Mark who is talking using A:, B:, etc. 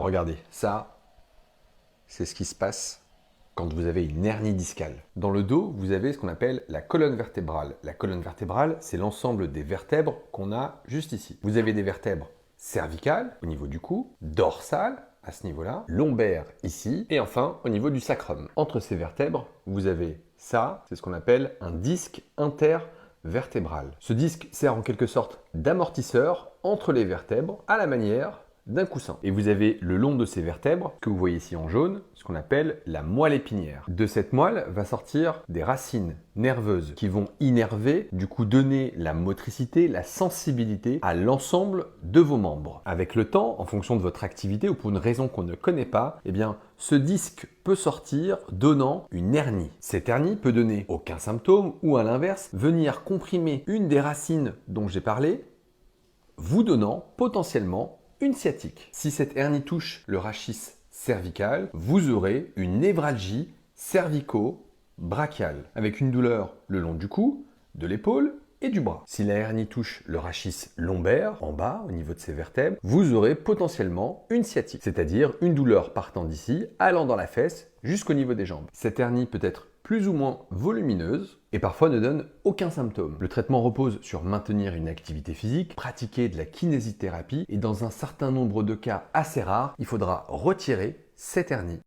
A: regardez, ça, c'est ce qui se passe quand vous avez une hernie discale. Dans le dos, vous avez ce qu'on appelle la colonne vertébrale. La colonne vertébrale, c'est l'ensemble des vertèbres qu'on a juste ici. Vous avez des vertèbres cervicales au niveau du cou, dorsales à ce niveau-là, lombaires ici, et enfin au niveau du sacrum. Entre ces vertèbres, vous avez ça, c'est ce qu'on appelle un disque intervertébral. Ce disque sert en quelque sorte d'amortisseur entre les vertèbres à la manière d'un coussin. Et vous avez le long de ces vertèbres, que vous voyez ici en jaune, ce qu'on appelle la moelle épinière. De cette moelle va sortir des racines nerveuses qui vont innerver, du coup donner la motricité, la sensibilité à l'ensemble de vos membres. Avec le temps, en fonction de votre activité ou pour une raison qu'on ne connaît pas, eh bien, ce disque peut sortir donnant une hernie. Cette hernie peut donner aucun symptôme ou à l'inverse, venir comprimer une des racines dont j'ai parlé, vous donnant potentiellement une sciatique. Si cette hernie touche le rachis cervical, vous aurez une névralgie cervico-brachiale, avec une douleur le long du cou, de l'épaule et du bras. Si la hernie touche le rachis lombaire, en bas, au niveau de ces vertèbres, vous aurez potentiellement une sciatique, c'est-à-dire une douleur partant d'ici, allant dans la fesse, jusqu'au niveau des jambes. Cette hernie peut être plus ou moins volumineuse et parfois ne donne aucun symptôme. Le traitement repose sur maintenir une activité physique, pratiquer de la kinésithérapie et dans un certain nombre de cas assez rares, il faudra retirer cette hernie.